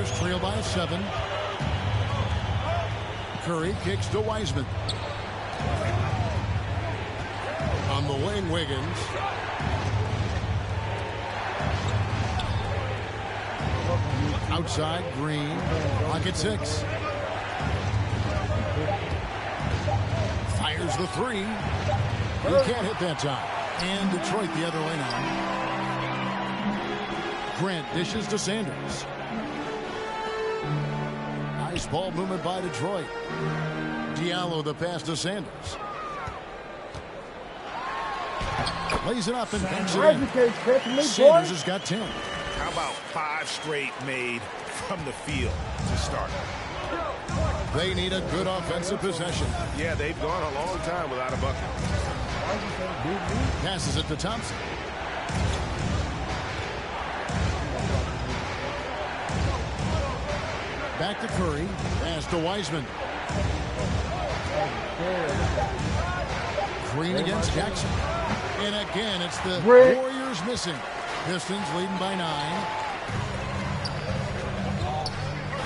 Sanders trail by 7. Curry kicks to Wiseman. On the wing, Wiggins. Outside, Green. Clock at 6. Fires the 3. He can't hit that time. And Detroit the other way now. Grant dishes to Sanders. Nice ball movement by Detroit. Diallo the pass to Sanders. Lays it up and banks it in. Sanders has got 10. How about 5 straight made from the field to start? They need a good offensive possession. Yeah, they've gone a long time without a bucket. Passes it to Thompson. Back to Curry. Pass to Wiseman. Green against Jackson. And again, it's the Warriors missing. Pistons leading by 9.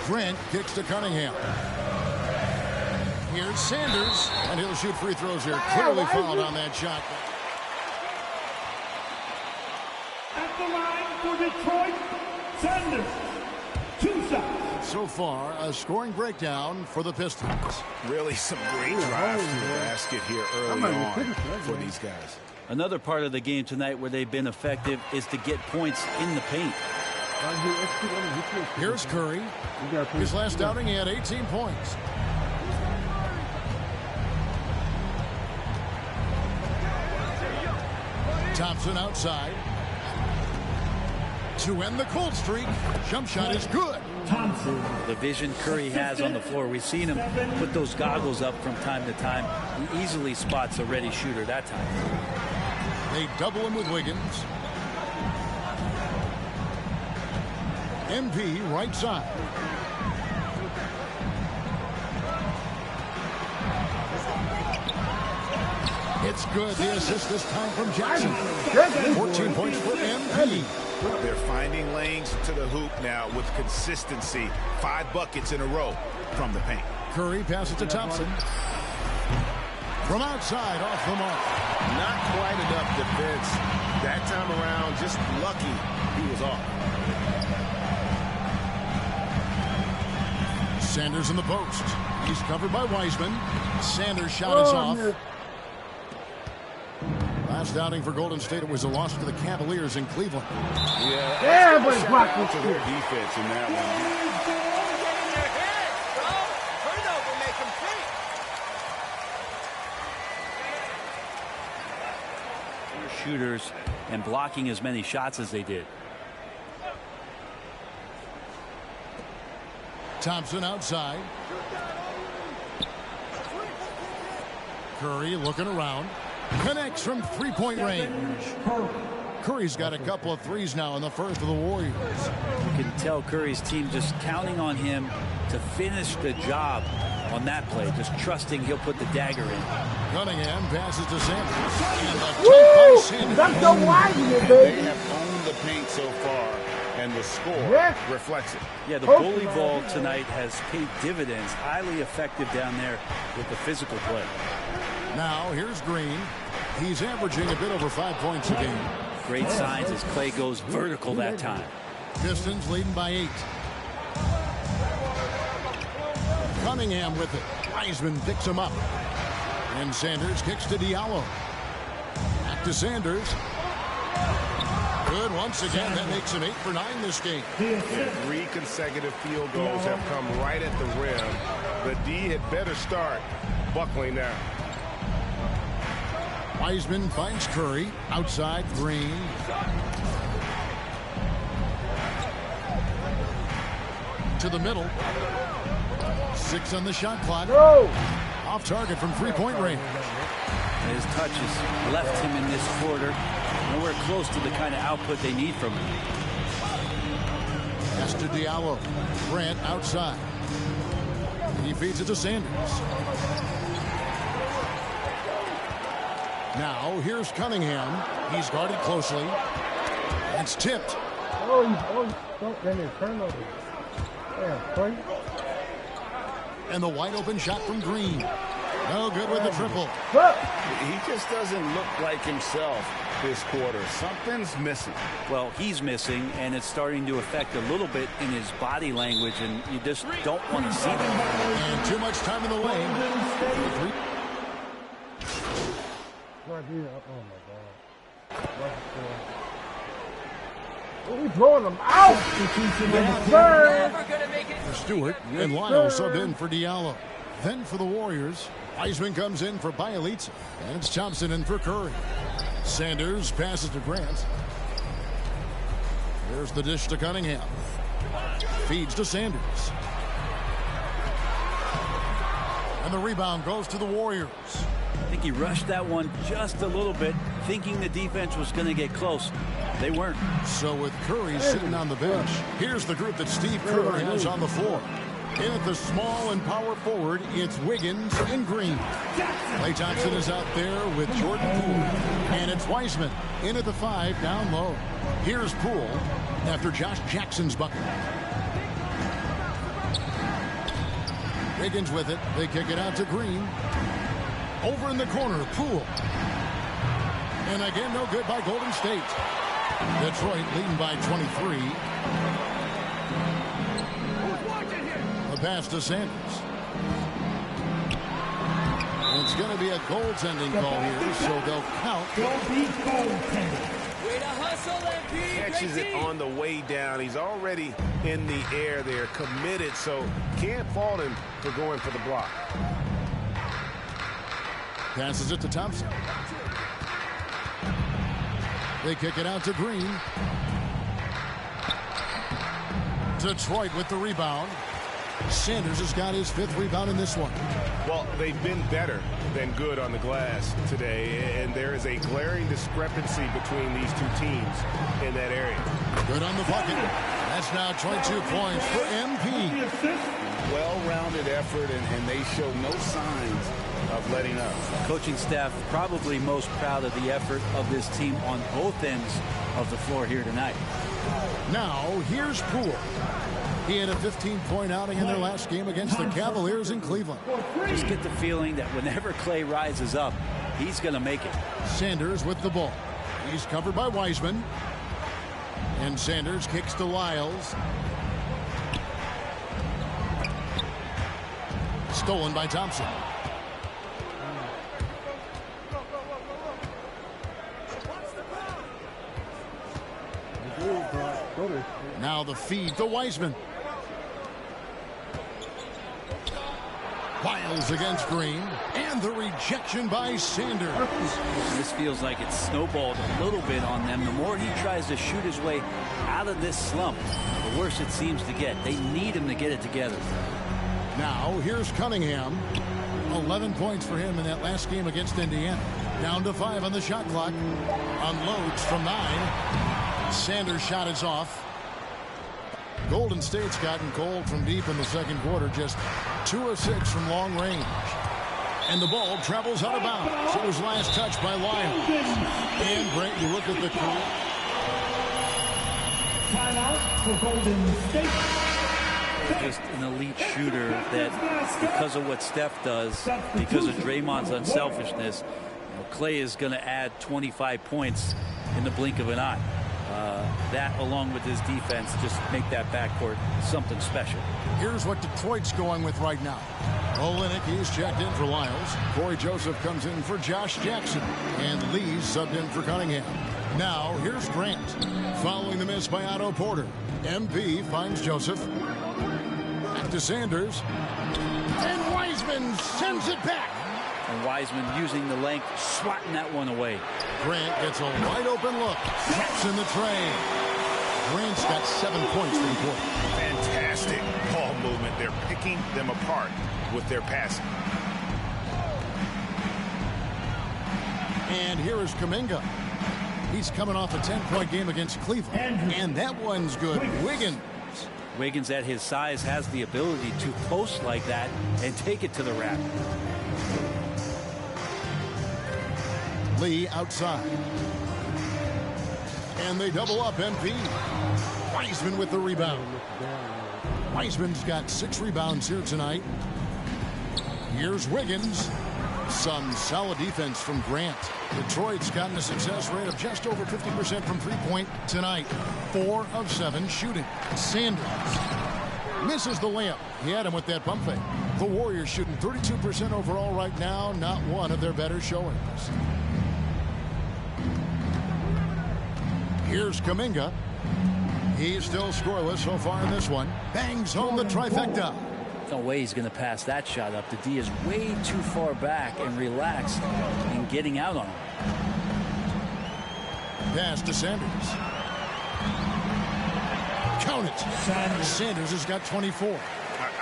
Grant kicks to Cunningham. Here's Sanders, and he'll shoot free throws here. Clearly fouled on that shot. At the line for Detroit, Sanders. 2 shots. So far, a scoring breakdown for the Pistons. Really some great drives to the basket here early on for these guys. Another part of the game tonight where they've been effective is to get points in the paint. Here's Curry. His last outing, he had 18 points. Thompson outside. To end the cold streak. Jump shot is good. Thompson. The vision Curry has on the floor. We've seen him put those goggles up from time to time. He easily spots a ready shooter that time. They double him with Wiggins. MP right side. It's good. The assist this time from Jackson. 14 points for MP. They're finding lanes to the hoop now with consistency. 5 buckets in a row from the paint. Curry passes to Thompson. From outside, off the mark. Not quite enough defense. That time around, just lucky he was off. Sanders in the post. He's covered by Wiseman. Sanders' shot is off. Last outing for Golden State, it was a loss to the Cavaliers in Cleveland. Yeah, everybody's blocking to their defense in that one. Shooters and blocking as many shots as they did. Thompson outside. Curry looking around. Connects from three-point range. Curry's got a couple of threes now in the first of the Warriors. You can tell Curry's team just counting on him to finish the job on that play, just trusting he'll put the dagger in. Cunningham passes to Sanders. And That's so wide here, baby. They have owned the paint so far, and the score reflects it. Yeah, the bully ball tonight has paid dividends. Highly effective down there with the physical play. Now, here's Green. He's averaging a bit over 5 points a game. Great signs as Clay goes vertical that time. Pistons leading by 8. Cunningham with it. Wiseman picks him up. And Sanders kicks to Diallo. Back to Sanders. Good once again. That makes him 8 for 9 this game. 3 consecutive field goals have come right at the rim. The D had better start buckling now. Wiseman finds Curry. Outside, Green. To the middle. 6 on the shot clock. Off target from three-point range. His touches left him in this quarter. Nowhere close to the kind of output they need from him. Pass to Diallo. Grant outside. He feeds it to Sanders. Now, here's Cunningham. He's guarded closely. It's tipped. Don't turnover. And the wide open shot from Green. No good with the triple. He just doesn't look like himself this quarter. Something's missing. Well, he's missing, and it's starting to affect a little bit in his body language, and you just don't want to see that. And too much time in the lane. Oh my God. We throwing them out. For Stewart, and Lyle subbed in for Diallo. Then for the Warriors, Wiseman comes in for Bielitsa, and it's Thompson in for Curry. Sanders passes to Grant. Here's the dish to Cunningham. Feeds to Sanders. And the rebound goes to the Warriors. I think he rushed that one just a little bit, thinking the defense was going to get close. They weren't. So with Curry sitting on the bench, here's the group that Steve Kerr has on the floor. In at the small and power forward, it's Wiggins and Green. Klay Thompson is out there with Jordan Poole. And it's Wiseman in at the 5 down low. Here's Poole after Josh Jackson's bucket. Wiggins with it. They kick it out to Green. Over in the corner, Poole. And again, no good by Golden State. Detroit leading by 23. The pass to Sanders. And it's going to be a goaltending call here, so they'll count. Way to hustle, MP. Catches it on the way down. He's already in the air there, committed, so can't fault him for going for the block. Passes it to Thompson. They kick it out to Green. Detroit with the rebound. Sanders has got his 5th rebound in this one. Well, they've been better than good on the glass today, and there is a glaring discrepancy between these two teams in that area. Good on the bucket. That's now 22 points for MP. Well-rounded effort, and they show no signs of letting up. Coaching staff probably most proud of the effort of this team on both ends of the floor here tonight. Now, here's Poole. He had a 15-point outing in their last game against the Cavaliers in Cleveland. Just get the feeling that whenever Klay rises up, he's going to make it. Sanders with the ball. He's covered by Wiseman. And Sanders kicks to Lyles. Stolen by Thompson. Now the feed to Wiseman. Lyles against Green. And the rejection by Sanders. This feels like it's snowballed a little bit on them. The more he tries to shoot his way out of this slump, the worse it seems to get. They need him to get it together. Now here's Cunningham. 11 points for him in that last game against Indiana. Down to 5 on the shot clock. Unloads from 9. Sanders' shot is off. Golden State's gotten cold from deep in the second quarter. Just 2 of 6 from long range. And the ball travels out of bounds. It was last touched by Lyles. And Brent, you look at the crew. Timeout for Golden State. Just an elite shooter that, because of what Steph does, because of Draymond's unselfishness, Klay is going to add 25 points in the blink of an eye. That, along with his defense, just make that backcourt something special. Here's what Detroit's going with right now. Olynyk, he's checked in for Lyles. Corey Joseph comes in for Josh Jackson. And Lee's subbed in for Cunningham. Now, here's Grant. Following the miss by Otto Porter. MP finds Joseph. Back to Sanders. And Wiseman sends it back. And Wiseman using the length, swatting that one away. Grant gets a wide open look. Taps in the tray. Grant's got 7 points for the quarter. Fantastic ball movement. They're picking them apart with their passing. And here is Kuminga. He's coming off a 10-point game against Cleveland. And that one's good. Wiggins at his size has the ability to post like that and take it to the rack. Lee outside. And they double up MP. Wiseman with the rebound. Wiseman's got 6 rebounds here tonight. Here's Wiggins. Some solid defense from Grant. Detroit's gotten a success rate of just over 50% from three-point tonight. 4 of 7 shooting. Sanders misses the layup. He had him with that pump fake. The Warriors shooting 32% overall right now. Not one of their better showings. Here's Kuminga. He's still scoreless so far in this one. Bangs home the trifecta. No way he's going to pass that shot up. The D is way too far back and relaxed in getting out on him. Pass to Sanders. Count it. Sanders has got 24.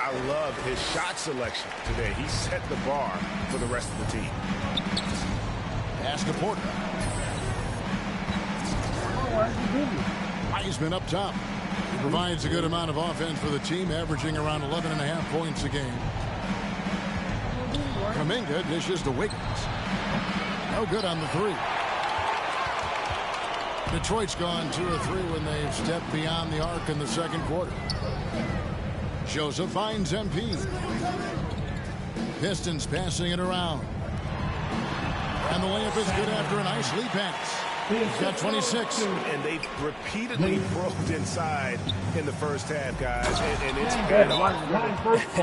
I love his shot selection today. He set the bar for the rest of the team. Pass to Porter. Wiseman up top. He provides a good amount of offense for the team, averaging around 11.5 points a game. Kuminga dishes to Wiggins. No good on the 3. Detroit's gone 2 of 3 when they've stepped beyond the arc in the second quarter. Joseph finds MP. Pistons passing it around. And the layup is good after a nice lead pass. He's got 26. And they've repeatedly broke inside in the first half, guys. And it's bad.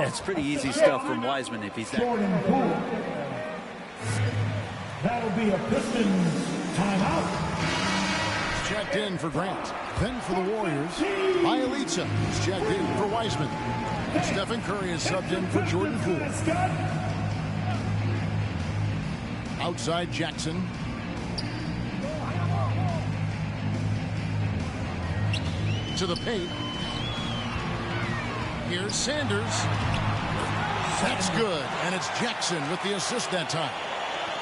It's pretty easy stuff from Wiseman if he's that. That'll be a Pistons timeout. Checked in for Grant. Then for the Warriors, Bielitsa is checked in for Wiseman. Stephen Curry is subbed in for Jordan Poole. Outside Jackson. To the paint. Here's Sanders. That's good. And it's Jackson with the assist that time.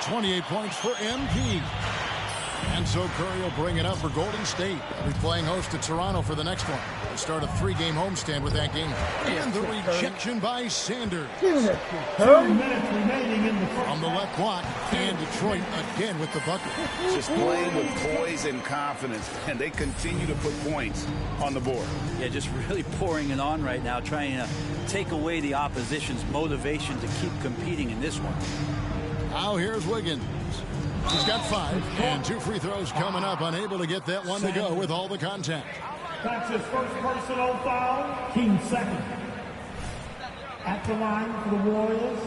28 points for MP. And so Curry will bring it up for Golden State. They'll be playing host to Toronto for the next one. They'll start a 3-game homestand with that game. And the rejection by Sanders. 2 minutes remaining in the first. On the left block, and Detroit again with the bucket. Just playing with poise and confidence, and they continue to put points on the board. Yeah, just really pouring it on right now, trying to take away the opposition's motivation to keep competing in this one. Now here's Wiggins. He's got 5, and 2 free throws coming up, unable to get that one to go with all the contact. That's his first personal foul. Team second. At the line for the Warriors,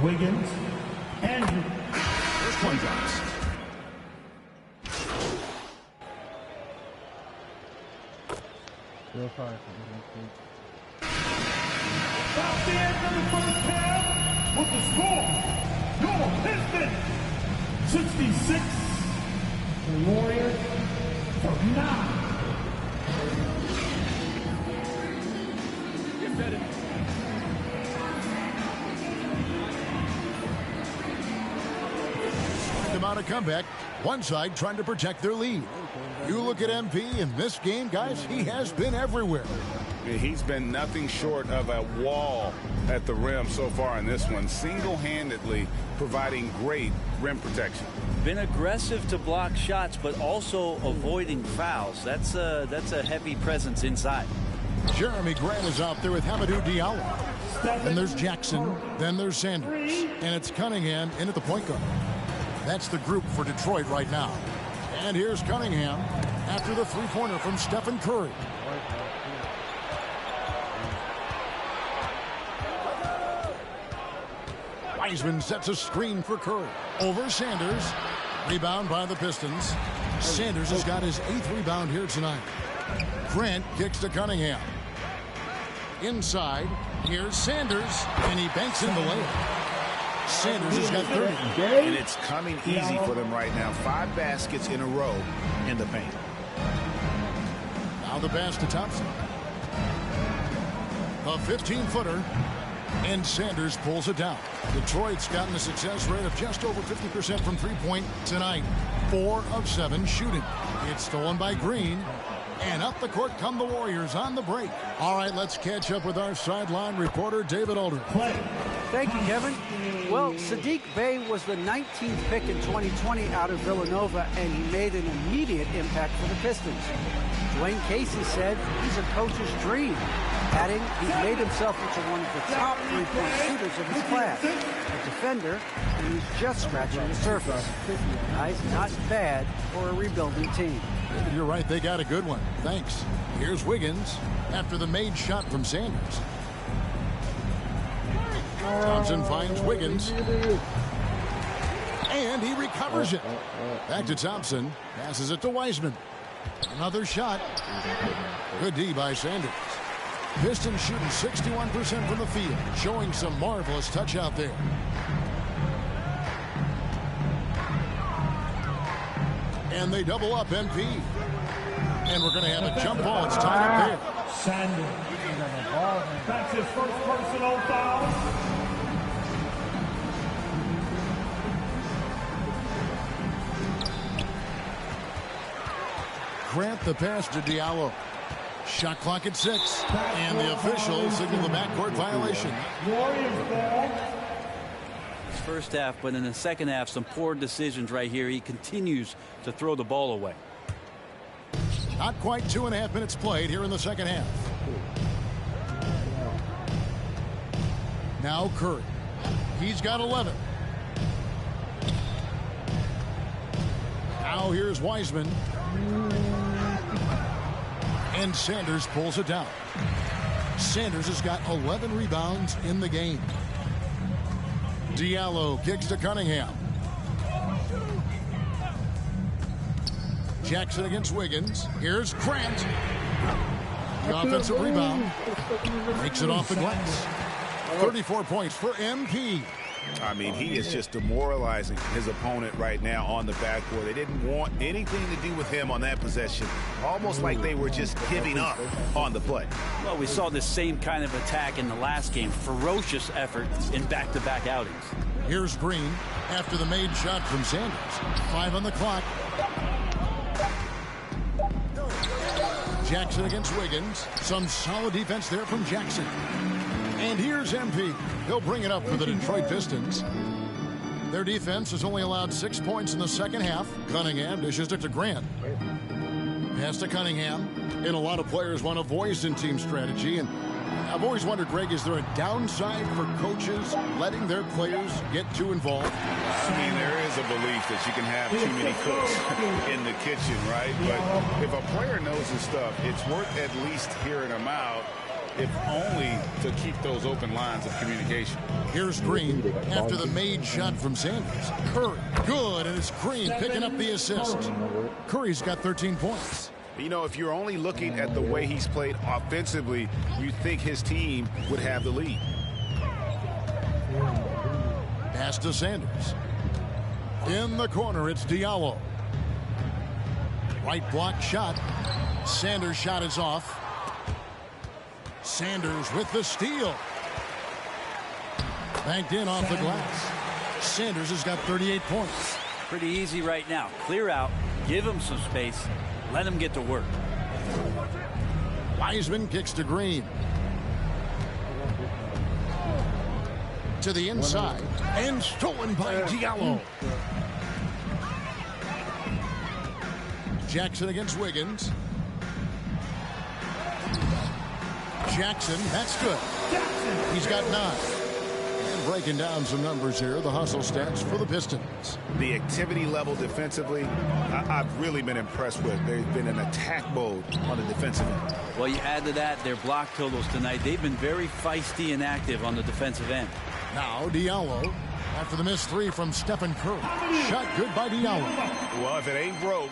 Wiggins, Andrew. First one drops. That's the end of the first half with the score. Your Pistons 66. The Warriors for 9. About a comeback. One side trying to protect their lead. You look at MP in this game, guys, he has been everywhere. He's been nothing short of a wall at the rim so far in this one, single-handedly providing great rim protection. Been aggressive to block shots, but also avoiding fouls. That's a heavy presence inside. Jeremy Grant is out there with Hamidou Diallo. Then there's Jackson. Then there's Sanders. And it's Cunningham in at the point guard. That's the group for Detroit right now. And here's Cunningham after the three-pointer from Stephen Curry. Wiseman sets a screen for Curry. Over Sanders. Rebound by the Pistons. Sanders has got his 8th rebound here tonight. Grant kicks to Cunningham. Inside. Here's Sanders. And he banks in the layup. Sanders has got 30. And it's coming easy for them right now. 5 baskets in a row in the paint. Now the pass to Thompson. A 15-footer. And Sanders pulls it down. Detroit's gotten a success rate of just over 50% from three-point tonight. 4 of 7 shooting. It's stolen by Green. And up the court come the Warriors on the break. All right, let's catch up with our sideline reporter, David Aldridge. Thank you, Kevin. Well, Saddiq Bey was the 19th pick in 2020 out of Villanova, and he made an immediate impact for the Pistons. Dwayne Casey said he's a coach's dream, adding he's made himself into one of the top three-point shooters of his class, a defender, and he's just scratching the surface. Guys, not bad for a rebuilding team. You're right, they got a good one. Thanks. Here's Wiggins after the made shot from Sanders. Thompson finds Wiggins. And he recovers it. Back to Thompson. Passes it to Wiseman. Another shot. Good D by Sanders. Pistons shooting 61% from the field. Showing some marvelous touch out there. And they double up MP. And we're going to have a jump ball. It's tied up there. Sanders. That's his first personal foul. Grant the pass to Diallo. Shot clock at 6. And the officials signal the backcourt violation. Warriors ball. First half, but in the second half, some poor decisions right here. He continues to throw the ball away. Not quite 2.5 minutes played here in the second half. Now Curry. He's got 11. Now here's Wiseman. And Sanders pulls it down. Sanders has got 11 rebounds in the game. Diallo kicks to Cunningham. Jackson against Wiggins. Here's Grant. The offensive rebound. Makes it off the glass. 34 points for MP. I mean, he is just demoralizing his opponent right now on the backboard. They didn't want anything to do with him on that possession. Almost like they were just giving up on the play. Well, we saw this same kind of attack in the last game. Ferocious effort in back-to-back outings. Here's Green after the made shot from Sanders. 5 on the clock. Jackson against Wiggins. Some solid defense there from Jackson. And here's MP. He'll bring it up for the Detroit Pistons. Their defense has only allowed 6 points in the second half. Cunningham dishes it to Grant. Pass to Cunningham. And a lot of players want a voice in team strategy. And I've always wondered, Greg, is there a downside for coaches letting their players get too involved? I mean, there is a belief that you can have too many cooks in the kitchen, right? But if a player knows his stuff, it's worth at least hearing him out, if only to keep those open lines of communication. Here's Green after the made shot from Sanders. Curry, good, and it's Green picking up the assist. Curry's got 13 points. You know, if you're only looking at the way he's played offensively, you think his team would have the lead. Pass to Sanders. In the corner, it's Diallo. Right block shot. Sanders' shot is off. Sanders with the steal. Banked in off the glass. Sanders has got 38 points. Pretty easy right now. Clear out. Give him some space. Let him get to work. Wiseman kicks to Green. To the inside. And stolen by Diallo. Jackson against Wiggins. Jackson, that's good. He's got 9. And breaking down some numbers here, the hustle stats for the Pistons. The activity level defensively, I've really been impressed with. There's been an attack mode on the defensive end. Well, you add to that their block totals tonight. They've been very feisty and active on the defensive end. Now Diallo after the missed 3 from Stephen Curry. Shot good by Diallo. Well, if it ain't broke,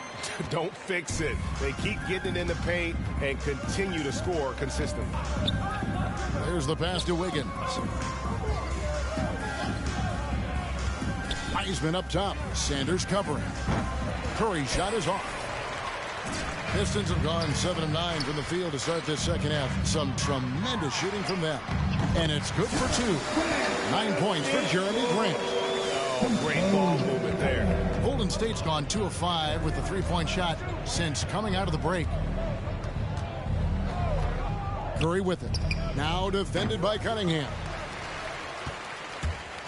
don't fix it. They keep getting it in the paint and continue to score consistently. There's the pass to Wiggins. Wiseman up top. Sanders covering. Curry's shot is off. Pistons have gone 7 of 9 from the field to start this second half. Some tremendous shooting from them. And it's good for 2. 9 points for Jeremy Grant. Oh, great ball movement there. Golden State's gone 2 of 5 with the 3-point shot since coming out of the break. Curry with it. Now defended by Cunningham.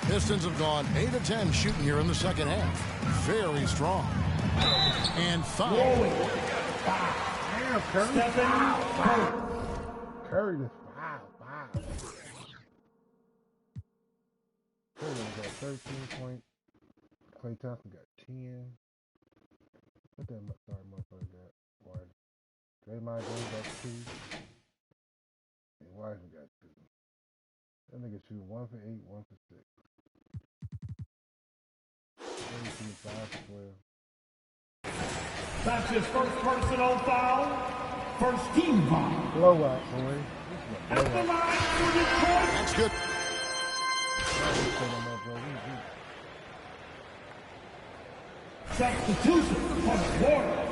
Pistons have gone 8 of 10 shooting here in the second half. Very strong. And foul. Damn, Curry. Curry is foul. Curry got 13 points. Klay Thompson got 10. What that motherfucker got? One. Draymond Green got 2. And Wiseman got 2. That nigga shoot 1 for 8, 1 for 6. 5 for 12. That's his first personal foul. First team foul. Blowout, boy. At the line for Detroit. That's good. Substitution for the Warriors.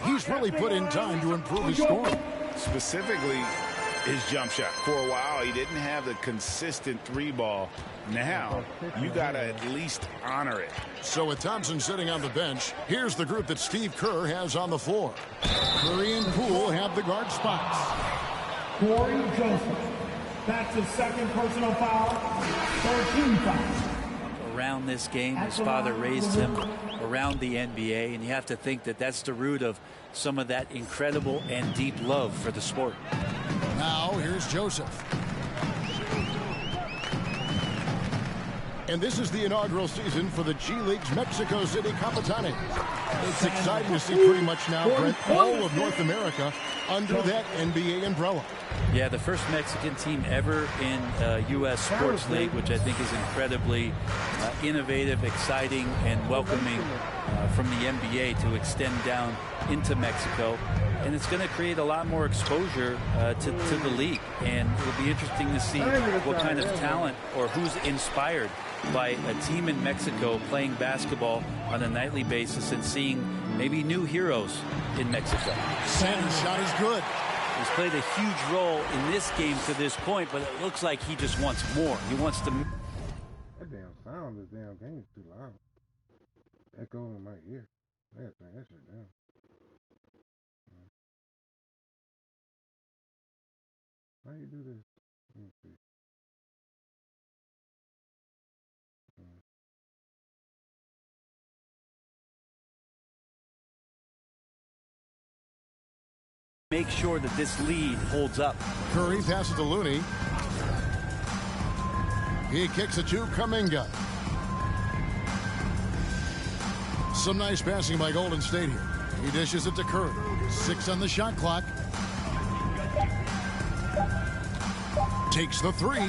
He's really put in time to improve his scoring. Specifically, his jump shot. For a while, he didn't have the consistent 3-ball. Now, you got to at least honor it. So with Thompson sitting on the bench, here's the group that Steve Kerr has on the floor. Curry and Poole have the guard spots. Corey Joseph. That's his second personal foul. 13 fouls. Around this game, his father raised him around the NBA, and you have to think that that's the root of some of that incredible and deep love for the sport. Now here's Joseph. And this is the inaugural season for the G League's Mexico City Capitanes. It's exciting to see pretty much now, Brent, all of North America under that NBA umbrella. Yeah, the first Mexican team ever in U.S. Sports League, which I think is incredibly innovative, exciting, and welcoming from the NBA to extend down into Mexico. And it's going to create a lot more exposure to the league. And it'll be interesting to see what kind of talent or who's inspired by a team in Mexico playing basketball on a nightly basis and seeing maybe new heroes in Mexico. Sanders' shot is good. He's played a huge role in this game to this point, but it looks like he just wants more. He wants to... That damn sound, this damn game is too loud. Echo in my ear. I gotta turn that shit down. How you do this? Let me see. Make sure that this lead holds up. Curry passes to Looney. He kicks it to Kuminga. Some nice passing by Golden State here. He dishes it to Curry. 6 on the shot clock. Takes the 3.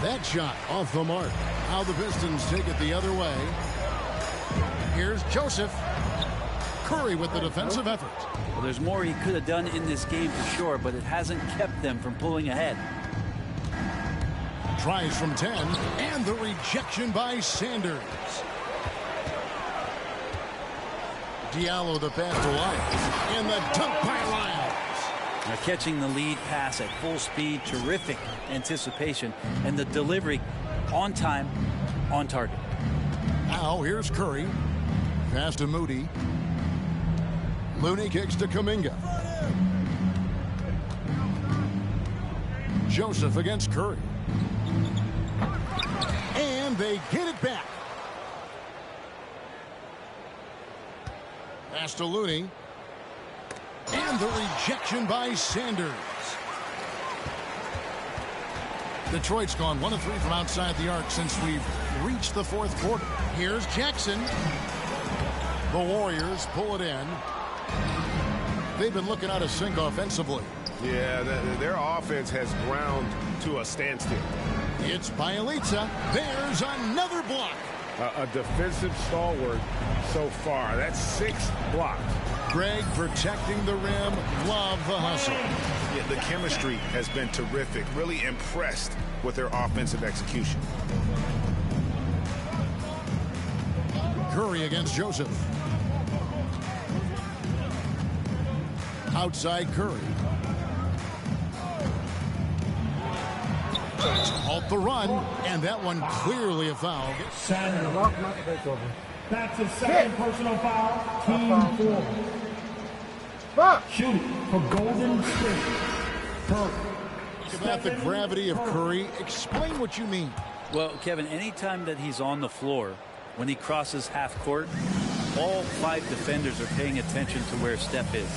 That shot off the mark. Now the Pistons take it the other way. Here's Joseph. Curry with the defensive effort. Well, there's more he could have done in this game for sure, but it hasn't kept them from pulling ahead. Tries from 10, and the rejection by Sanders. Diallo the pass to Lyles, and the dunk by Lyles. Now catching the lead pass at full speed, terrific anticipation, and the delivery on time, on target. Now here's Curry. Pass to Moody. Looney kicks to Kuminga. Joseph against Curry. And they get it back. Pass to Looney. And the rejection by Sanders. Detroit's gone 1 of 3 from outside the arc since we've reached the 4th quarter. Here's Jackson. The Warriors pull it in. They've been looking out of sync offensively. Yeah, their offense has ground to a standstill. It's Bielitsa. There's another block. A defensive stalwart so far. That's 6 blocks. Greg protecting the rim. Love the hustle. Yeah, the chemistry has been terrific. Really impressed with their offensive execution. Curry against Joseph. Outside Curry. Halt the run, and that one clearly a foul. Sanders. That's his second personal foul. Team 4. Fuck! Shooting. for Golden State. Curry. Talk about the gravity of Curry. Explain what you mean. Well, Kevin, anytime that he's on the floor, when he crosses half court, all 5 defenders are paying attention to where Steph is.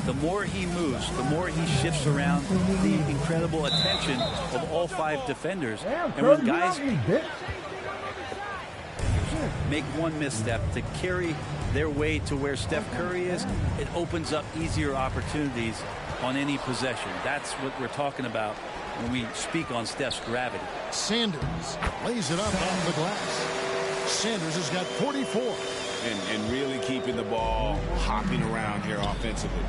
The more he moves, the more he shifts around, the incredible attention of all 5 defenders. And when guys make one misstep to carry their way to where Steph Curry is, it opens up easier opportunities on any possession. That's what we're talking about when we speak on Steph's gravity. Sanders lays it up on the glass. Sanders has got 44. And really keeping the ball hopping around here offensively.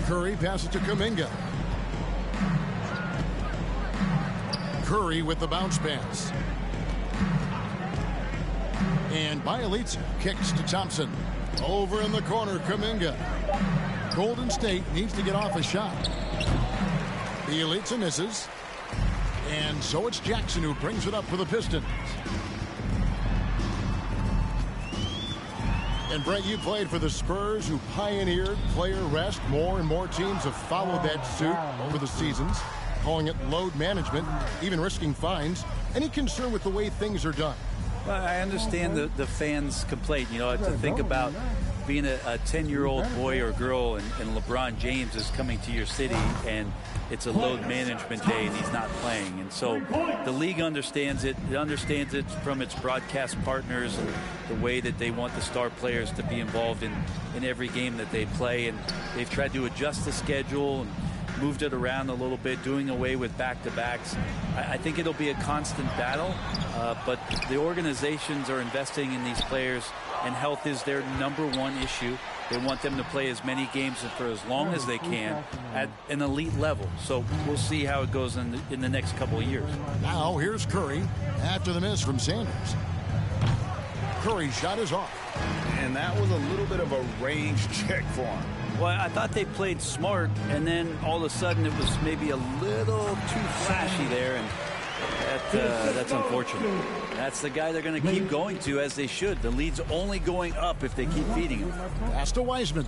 Curry passes to Kuminga. Curry with the bounce pass. And Bielitsa kicks to Thompson. Over in the corner, Kuminga. Golden State needs to get off a shot. Bielitsa misses. And so it's Jackson who brings it up for the Pistons. And Brett, you played for the Spurs, who pioneered player rest. More and more teams have followed that suit over the seasons, calling it load management, even risking fines. Any concern with the way things are done? Well, I understand the fans' complaint. You know, to think about being a 10-year-old boy or girl and LeBron James is coming to your city and it's a load management day and he's not playing. And so the league understands it. It understands it from its broadcast partners and the way that they want the star players to be involved in every game that they play. And they've tried to adjust the schedule and moved it around a little bit, doing away with back-to-backs. I think it'll be a constant battle, but the organizations are investing in these players, and health is their #1 issue. They want them to play as many games for as long as they can at an elite level. So we'll see how it goes in the next couple of years. Now here's Curry after the miss from Sanders. Curry's shot is off. And that was a little bit of a range check for him. Well, I thought they played smart, and then all of a sudden it was maybe a little too flashy there, and that's unfortunate. That's the guy they're going to keep going to, as they should. The lead's only going up if they keep feeding him. Pass to Wiseman.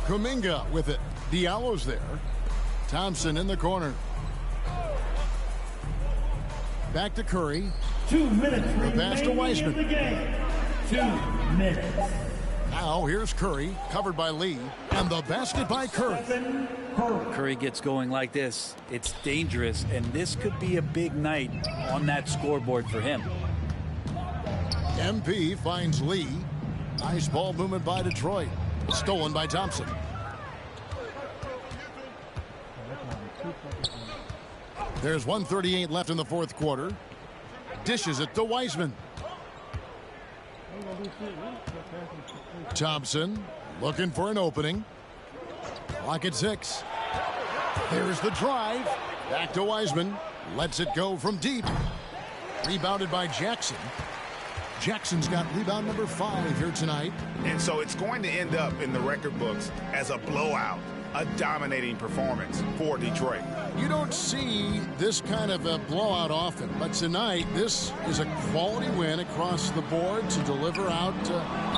Kuminga with it. Diallo's there. Thompson in the corner. Back to Curry. 2 minutes The pass to Wiseman. in the game. 2 minutes. Now here's Curry, covered by Lee, and the basket by Curry. Curry gets going like this. It's dangerous, and this could be a big night on that scoreboard for him. MP finds Lee. Nice ball movement by Detroit. Stolen by Thompson. There's 1:38 left in the fourth quarter. Dishes it to Wiseman. Thompson looking for an opening. Clock at 6. There's the drive. Back to Wiseman. Lets it go from deep. Rebounded by Jackson. Jackson's got rebound number 5 here tonight. And so it's going to end up in the record books as a blowout, a dominating performance for Detroit. You don't see this kind of a blowout often, but tonight this is a quality win across the board to deliver out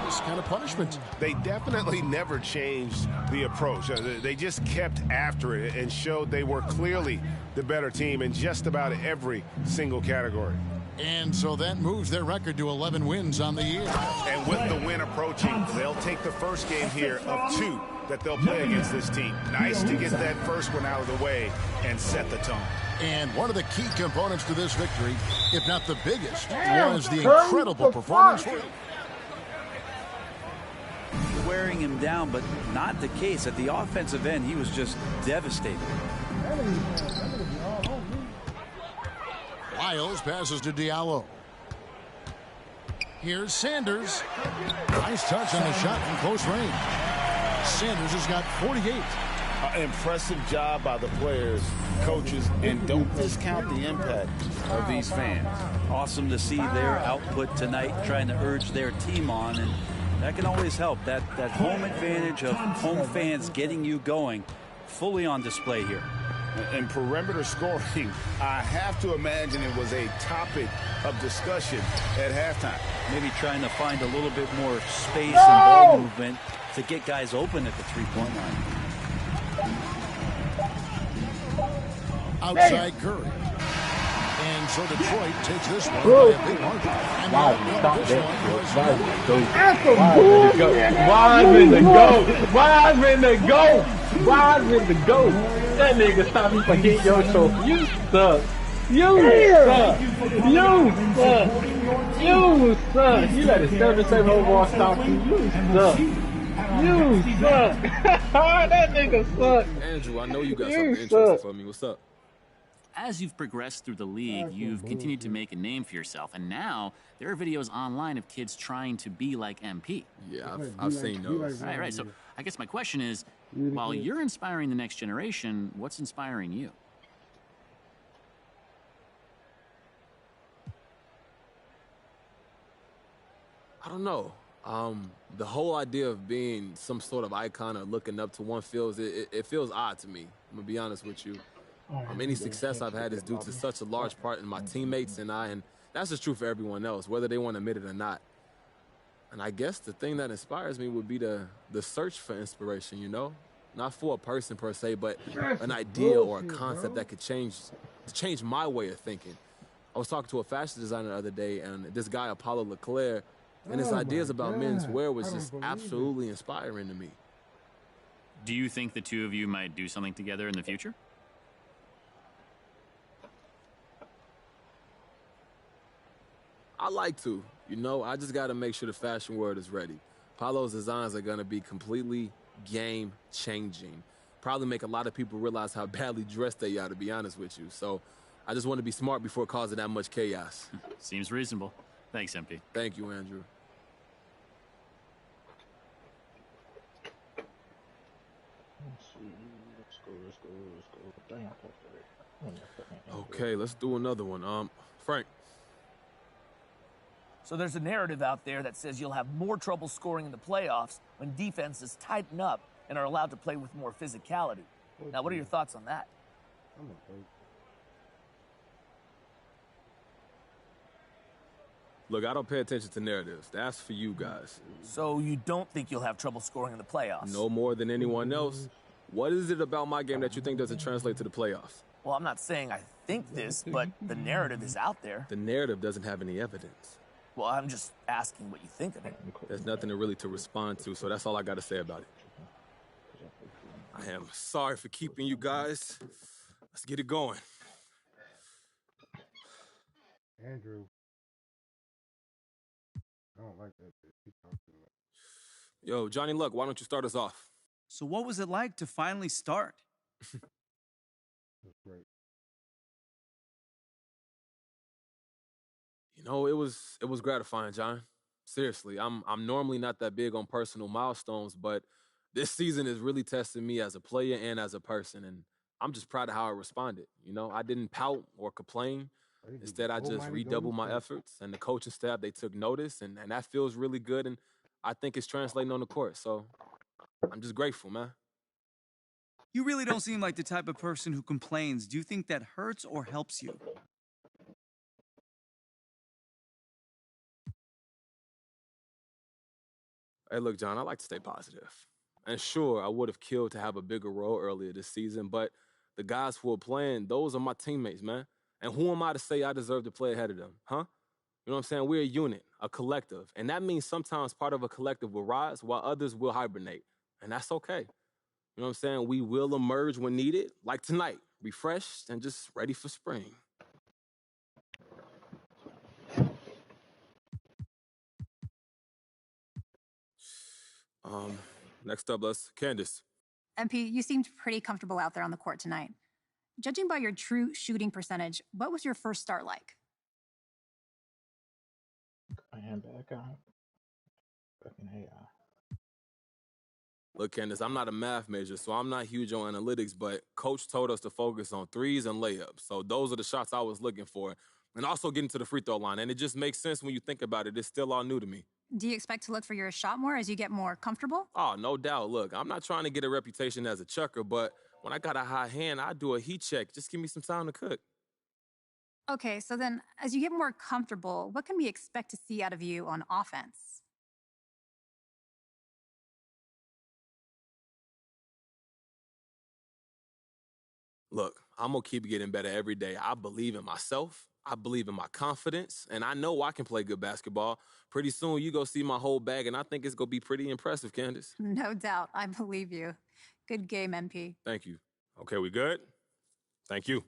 this kind of punishment. They definitely never changed the approach. They just kept after it and showed they were clearly the better team in just about every single category. And so that moves their record to 11 wins on the year. And with the win approaching, they'll take the first game here of 2 that they'll play against this team. Nice to get that first one out of the way and set the tone. And one of the key components to this victory, if not the biggest, was the incredible performance. Wearing him down, but not the case. At the offensive end, he was just devastating. Lyles passes to Diallo. Here's Sanders. Nice touch on the shot from close range. Sanders has got 48. Impressive job by the players, coaches, and don't discount the impact of these fans. Awesome to see their output tonight, trying to urge their team on, and that can always help. That home advantage of home fans getting you going, fully on display here. And perimeter scoring, I have to imagine it was a topic of discussion at halftime. Maybe trying to find a little bit more space and ball movement to get guys open at the three-point line. Outside Curry. And so Detroit takes this one by a big margin. And Wiseman the GOAT. Wiseman the GOAT. Wiseman the GOAT. That nigga stopped me from getting your trophy. You suck. You suck. You suck. You suck. You let a 7-7 overall stop you. You suck. You suck. That nigga suck. Andrew, I know you got something interesting for me. What's up? As you've progressed through the league, you've continued to make a name for yourself, and now there are videos online of kids trying to be like MP. Yeah, I've seen those. Right. So I guess my question is, while you're inspiring the next generation, what's inspiring you? I don't know. The whole idea of being some sort of icon or looking up to one feels, it feels odd to me. I'm gonna be honest with you. Any success I've had is due to such a large part in my teammates and I, and that's just true for everyone else, whether they want to admit it or not. And I guess the thing that inspires me would be the search for inspiration, you know? Not for a person per se, but an idea or a concept that could change my way of thinking. I was talking to a fashion designer the other day, and this guy, Apollo Leclerc, and his ideas about men's wear was just absolutely inspiring to me. Do you think the two of you might do something together in the future? I like to, you know, I just got to make sure the fashion world is ready. Paulo's designs are going to be completely game-changing. Probably make a lot of people realize how badly dressed they are, to be honest with you. So I just want to be smart before causing that much chaos. Seems reasonable. Thanks, MP. Thank you, Andrew. Okay, let's do another one. Frank. So there's a narrative out there that says you'll have more trouble scoring in the playoffs when defenses tighten up and are allowed to play with more physicality. Now, what are your thoughts on that? Look, I don't pay attention to narratives. That's for you guys. So you don't think you'll have trouble scoring in the playoffs? No more than anyone else. What is it about my game that you think doesn't translate to the playoffs? Well, I'm not saying I think this, but the narrative is out there. The narrative doesn't have any evidence. Well, I'm just asking what you think of it. There's nothing to respond to, so that's all I got to say about it. I am sorry for keeping you guys. Let's get it going. Andrew. I don't like that bitch. He talks too much. Yo, Johnny Luck, why don't you start us off? So what was it like to finally start? That's great. You know, it was gratifying, John. Seriously, I'm normally not that big on personal milestones, but this season is really testing me as a player and as a person, and I'm just proud of how I responded. You know, I didn't pout or complain. Instead, I just redoubled my efforts, and the coaching staff, they took notice, and that feels really good, and I think it's translating on the court. So I'm just grateful, man. You really don't seem like the type of person who complains. Do you think that hurts or helps you? Hey, look, John, I like to stay positive. And sure, I would have killed to have a bigger role earlier this season, but the guys who are playing, those are my teammates, man. And who am I to say I deserve to play ahead of them, huh? You know what I'm saying? We're a unit, a collective. And that means sometimes part of a collective will rise while others will hibernate. And that's okay. You know what I'm saying? We will emerge when needed, like tonight, refreshed and just ready for spring. Next up, Candace. MP, you seemed pretty comfortable out there on the court tonight. Judging by your true shooting percentage, what was your first start like? I am back on. Fucking AI. Look, Candace, I'm not a math major, so I'm not huge on analytics, but coach told us to focus on threes and layups. So those are the shots I was looking for. And also getting to the free throw line. And it just makes sense when you think about it. It's still all new to me. Do you expect to look for your shot more as you get more comfortable? Oh, no doubt. Look, I'm not trying to get a reputation as a chucker, but When I got a hot hand, I do a heat check. Just give me some time to cook. Okay, so then as you get more comfortable, what can we expect to see out of you on offense? Look, I'm going to keep getting better every day. I believe in myself. I believe in my confidence. And I know I can play good basketball. Pretty soon, you go see my whole bag, and I think it's going to be pretty impressive, Candace. No doubt. I believe you. Good game, MP. Thank you. Okay, we good? Thank you.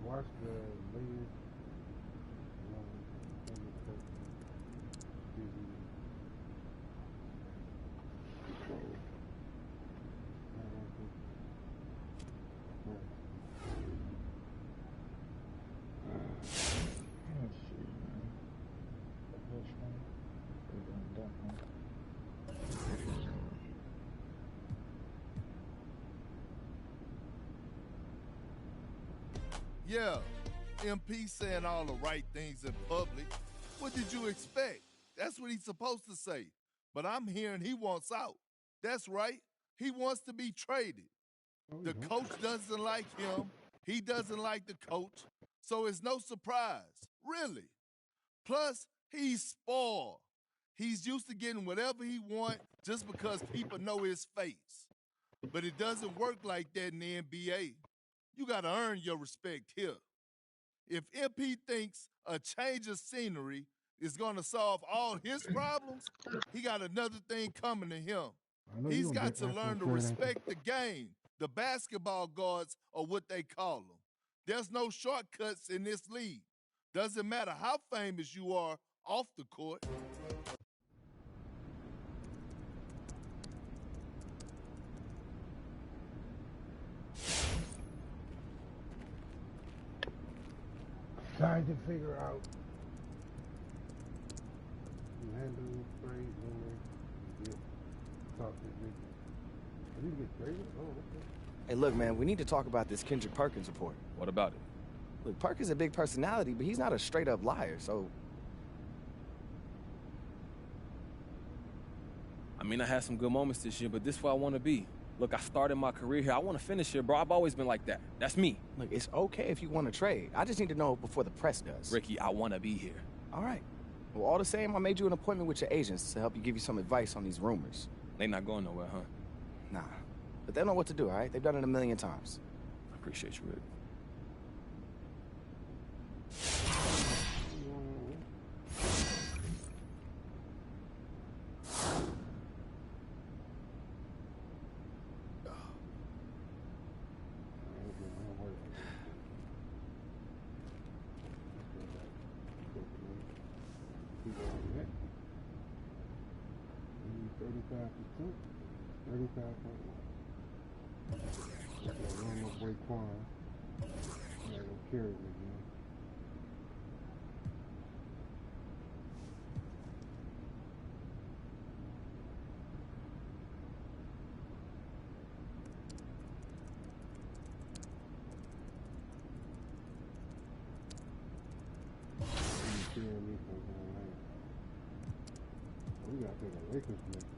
Watch the latest Yeah, MP saying all the right things in public. What did you expect? That's what he's supposed to say. But I'm hearing he wants out. That's right. He wants to be traded. The coach doesn't like him. He doesn't like the coach. So it's no surprise, really. Plus, he's spoiled. He's used to getting whatever he wants just because people know his face. But it doesn't work like that in the NBA. You got to earn your respect here. If MP thinks a change of scenery is going to solve all his problems, he got another thing coming to him. He's got to learn to respect the game. The basketball gods are what they call them. There's no shortcuts in this league. Doesn't matter how famous you are off the court. Trying to figure out handle trade rumors. Talk to Ricky. Did he get traded? Oh, okay. Hey, look, man, we need to talk about this Kendrick Perkins report. What about it? Look, Perkins is a big personality, but he's not a straight-up liar, so... I mean, I had some good moments this year, but this is where I want to be. Look, I started my career here. I want to finish here, bro. I've always been like that. That's me. Look, it's okay if you want to trade. I just need to know before the press does. Ricky, I want to be here. All right. Well, all the same, I made you an appointment with your agents to help you give you some advice on these rumors. They not going nowhere, huh? Nah. But they know what to do, all right? They've done it a million times. I appreciate you, Rick. We gotta take a Lakers next time.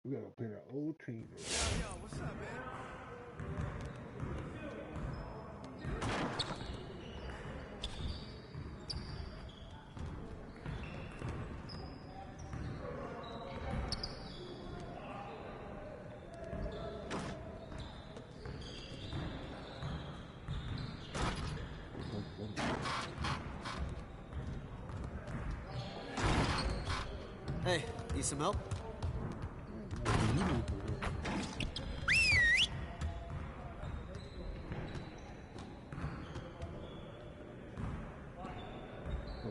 We gotta play the old team. Yo, what's up, man? Hey, need some help?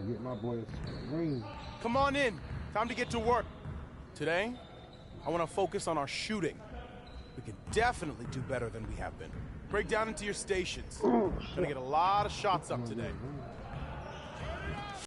Get my boy a screen. Come on in. Time to get to work. Today, I want to focus on our shooting. We can definitely do better than we have been. Break down into your stations. Gonna get a lot of shots up today.